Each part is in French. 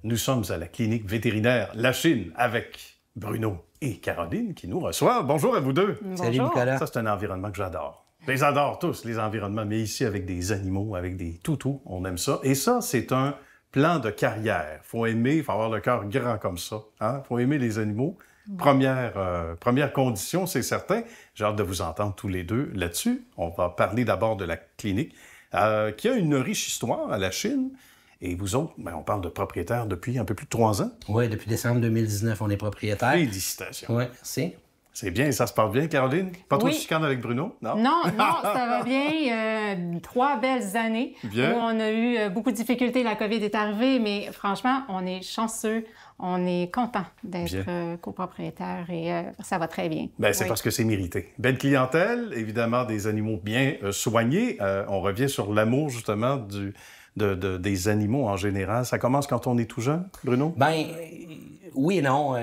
Nous sommes à la clinique vétérinaire La Chine avec Bruno et Caroline qui nous reçoivent. Bonjour à vous deux. Bonjour. Salut Nicolas. Ça, c'est un environnement que j'adore. Je les adore tous, les environnements, mais ici avec des animaux, avec des toutous, on aime ça. Et ça, c'est un plan de carrière. Il faut aimer, il faut avoir le cœur grand comme ça. Il faut aimer les animaux. Première condition, c'est certain. J'ai hâte de vous entendre tous les deux là-dessus. On va parler d'abord de la clinique, qui a une riche histoire à la Chine. Et vous autres, on parle de propriétaire depuis un peu plus de 3 ans. Oui, depuis décembre 2019, on est propriétaire. Félicitations. Oui, merci. C'est bien, ça se passe bien, Caroline? Pas trop de chicane avec Bruno? Non, ça va bien. 3 belles années bien. Où on a eu beaucoup de difficultés. La COVID est arrivée, mais franchement, on est chanceux. On est content d'être copropriétaire et ça va très bien. Bien, c'est parce que c'est mérité. Belle clientèle, évidemment, des animaux bien soignés. On revient sur l'amour, justement, des animaux en général. Ça commence quand on est tout jeune, Bruno? Bien, oui et non.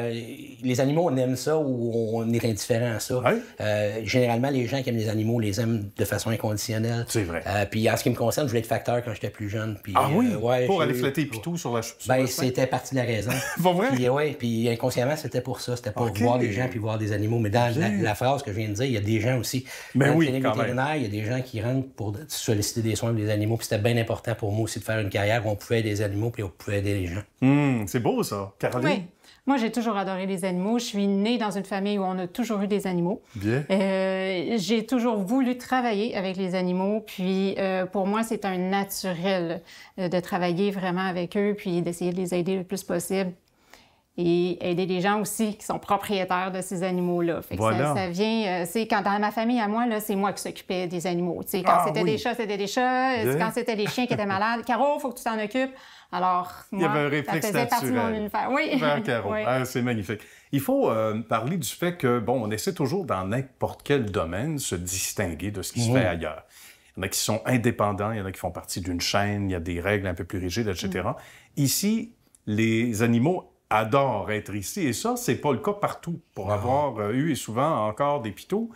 Les animaux, on aime ça ou on est indifférent à ça. Ouais. Généralement, les gens qui aiment les animaux les aiment de façon inconditionnelle. C'est vrai. Puis en ce qui me concerne, je voulais être facteur quand j'étais plus jeune. Puis, oui? Ouais, pour aller flatter Pitou sur la Bien, c'était partie de la raison. Pas vrai? Puis inconsciemment, c'était pour ça. C'était pour voir les gens puis voir des animaux. Mais dans la phrase que je viens de dire, il y a des gens aussi. Mais dans oui, le clinique quand vétérinaire, il y a des gens qui rentrent pour solliciter des soins des animaux. Puis c'était bien important pour moi aussi de faire une carrière où on pouvait aider les animaux puis on pouvait aider les gens. C'est beau, ça. Caroline? Oui. Moi, j'ai toujours adoré les animaux. Je suis née dans une famille où on a toujours eu des animaux. Bien. J'ai toujours voulu travailler avec les animaux. Puis, pour moi, c'est un naturel de travailler vraiment avec eux puis d'essayer de les aider le plus possible. Et aider les gens aussi qui sont propriétaires de ces animaux-là. Fait que voilà. ça vient... quand dans ma famille, à moi, là, c'est moi qui s'occupais des animaux. T'sais, quand c'était des chats, c'était des chats. Bien. Quand c'était des chiens qui étaient malades, Caro, il faut que tu t'en occupes. Alors, moi, il y avait un réflexe ça faisait partie de mon naturel. univers. Oui. Vers Caro. Oui. C'est magnifique. Il faut parler du fait que, on essaie toujours dans n'importe quel domaine de se distinguer de ce qui se fait ailleurs. Il y en a qui sont indépendants, il y en a qui font partie d'une chaîne, il y a des règles un peu plus rigides, etc. Ici, les animaux adorent être ici, et ça, c'est pas le cas partout. Pour avoir eu, et souvent encore, des pitous,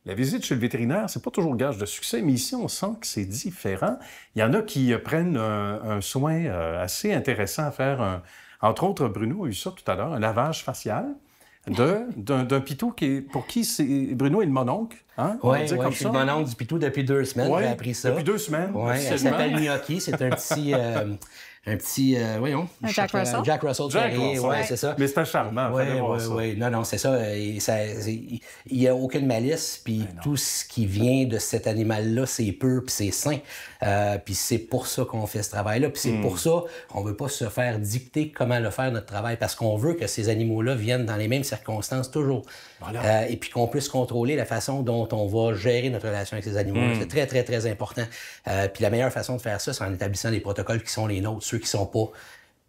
la visite chez le vétérinaire, c'est pas toujours gage de succès, mais ici, on sent que c'est différent. Il y en a qui prennent un soin assez intéressant à faire. Entre autres, Bruno a eu ça tout à l'heure, un lavage facial d'un pitou pour qui Bruno est le mononcle. Hein? Oui, je suis le mononcle du pitou depuis 2 semaines. J'ai appris ça. Depuis 2 semaines. Oui, elle s'appelle Gnocchi. C'est un petit, voyons. Jack Russell. Jack Russell Terrier, oui, c'est ça. Mais c'était charmant, Oui. Non, c'est ça. Il n'y a aucune malice, puis tout ce qui vient de cet animal-là, c'est pur, puis c'est sain. Puis c'est pour ça qu'on fait ce travail-là. Puis c'est pour ça qu'on ne veut pas se faire dicter comment le faire, notre travail, parce qu'on veut que ces animaux-là viennent dans les mêmes circonstances toujours. Voilà. Et puis qu'on puisse contrôler la façon dont on va gérer notre relation avec ces animaux. C'est très, très, très important. Puis la meilleure façon de faire ça, c'est en établissant des protocoles qui sont les nôtres, ceux qui ne sont pas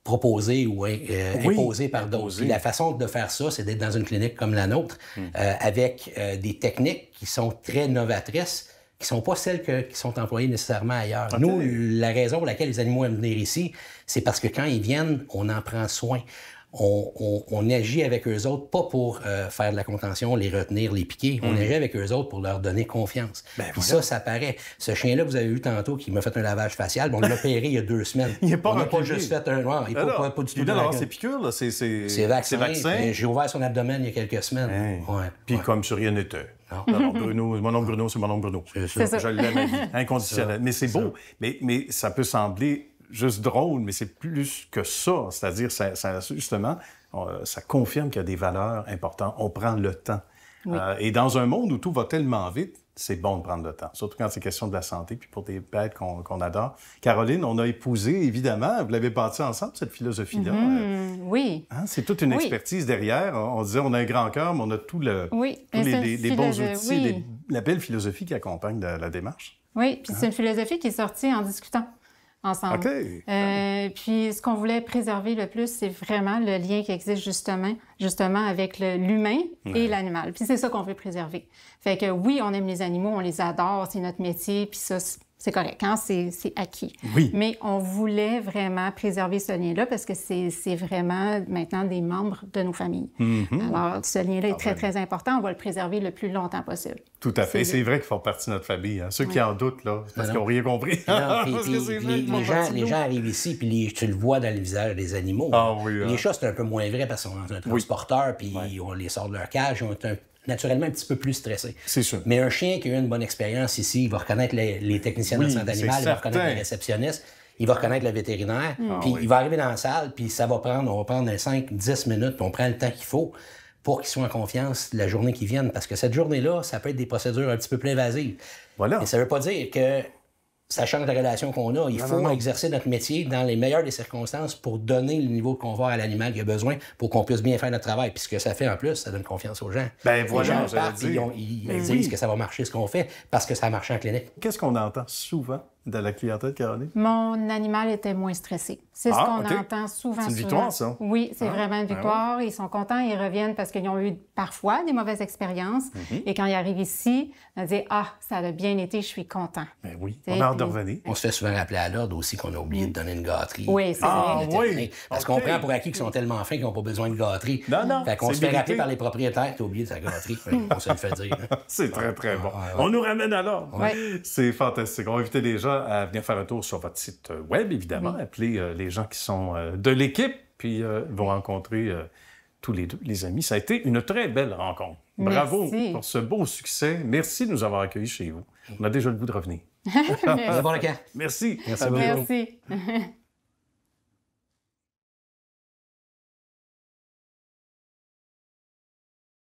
proposés ou imposés par d'autres. Puis la façon de faire ça, c'est d'être dans une clinique comme la nôtre, avec des techniques qui sont très novatrices, qui ne sont pas celles qui sont employées nécessairement ailleurs. Okay. Nous, la raison pour laquelle les animaux aiment venir ici, c'est parce que quand ils viennent, on en prend soin. On agit avec eux autres, pas pour faire de la contention, les retenir, les piquer. On agit avec eux autres pour leur donner confiance. Puis ça paraît. Ce chien-là que vous avez vu tantôt, qui m'a fait un lavage facial, on l'a opéré il y a 2 semaines. Il n'est pas on n'a pas juste fait un... Non, il n'est pas du tout... Il a ses piqûres, là, c'est vaccin. J'ai ouvert son abdomen il y a quelques semaines. Puis comme sur rien n'était. Alors, Bruno, mon nom Bruno, c'est mon nom Bruno. C'est ça. Je l'aime à vie, inconditionnel. Mais c'est beau. Mais ça peut sembler juste drôle, mais c'est plus que ça. C'est-à-dire, justement, ça confirme qu'il y a des valeurs importantes. On prend le temps. Oui. Et dans un monde où tout va tellement vite, c'est bon de prendre le temps, surtout quand c'est question de la santé, puis pour des bêtes qu'on adore. Caroline, on a épousé, évidemment, vous l'avez bâtie ensemble, cette philosophie-là. Oui. Hein? C'est toute une expertise derrière. On disait, on a un grand cœur, mais on a tous les bons outils, la belle philosophie qui accompagne la démarche. Oui, puis c'est une philosophie qui est sortie en discutant ensemble. OK. Puis ce qu'on voulait préserver le plus, c'est vraiment le lien qui existe justement avec l'humain et l'animal. Puis c'est ça qu'on veut préserver. Fait que oui, on aime les animaux, on les adore, c'est notre métier, puis ça, c'est correct, hein? C'est acquis. Oui. Mais on voulait vraiment préserver ce lien-là parce que c'est vraiment maintenant des membres de nos familles. Alors, ce lien-là est très, très important. On va le préserver le plus longtemps possible. Tout à fait. C'est vrai qu'ils font partie de notre famille. Hein. Ceux qui en doutent, là, c'est parce qu'ils n'ont rien compris. Les gens arrivent ici, puis tu le vois dans le visage des animaux. Ah oui, les chats, c'est un peu moins vrai parce qu'on a un transporteur, puis on les sort de leur cage, ils ont naturellement un petit peu plus stressés. C'est sûr. Mais un chien qui a eu une bonne expérience ici, il va reconnaître les techniciens de santé animale, il va reconnaître les réceptionnistes, il va reconnaître le vétérinaire, puis il va arriver dans la salle, puis on va prendre 5-10 minutes, puis on prend le temps qu'il faut pour qu'ils soient en confiance la journée qui vienne. Parce que cette journée-là, ça peut être des procédures un petit peu plus invasives. Voilà. Et ça veut pas dire que ça change la relation qu'on a. Il faut exercer notre métier dans les meilleures des circonstances pour donner le niveau de confort à l'animal qu'il a besoin pour qu'on puisse bien faire notre travail. Puis ce que ça fait en plus, ça donne confiance aux gens. Ben voilà, les gens partent, ils disent que ça va marcher ce qu'on fait parce que ça a marché en clinique. Qu'est-ce qu'on entend souvent de la clientèle, Caroline? Mon animal était moins stressé. C'est ce qu'on entend souvent. C'est une victoire, ça? Oui, c'est vraiment une victoire. Ils sont contents, ils reviennent parce qu'ils ont eu parfois des mauvaises expériences. Et quand ils arrivent ici, on dit « Ah, ça a bien été, je suis content. » Ben oui, on a hâte de revenir. On se fait souvent rappeler à l'ordre aussi qu'on a oublié de donner une gâterie. Oui, c'est vrai. Oui. Parce qu'on prend pour acquis qu'ils sont tellement fins qu'ils n'ont pas besoin de gâterie. Non, fait qu'on se fait rappeler par les propriétaires, t'as oublié ta gâterie. On se le fait dire. Hein. C'est très, très bon. On nous ramène à l'ordre. C'est fantastique. On va inviter les gens à venir faire un tour sur votre site web, évidemment. Appelez les gens qui sont de l'équipe, puis ils vont rencontrer tous les deux, les amis. Ça a été une très belle rencontre. Bravo pour ce beau succès. Merci de nous avoir accueillis chez vous. On a déjà le goût de revenir. Merci. Merci. Merci beaucoup. Merci.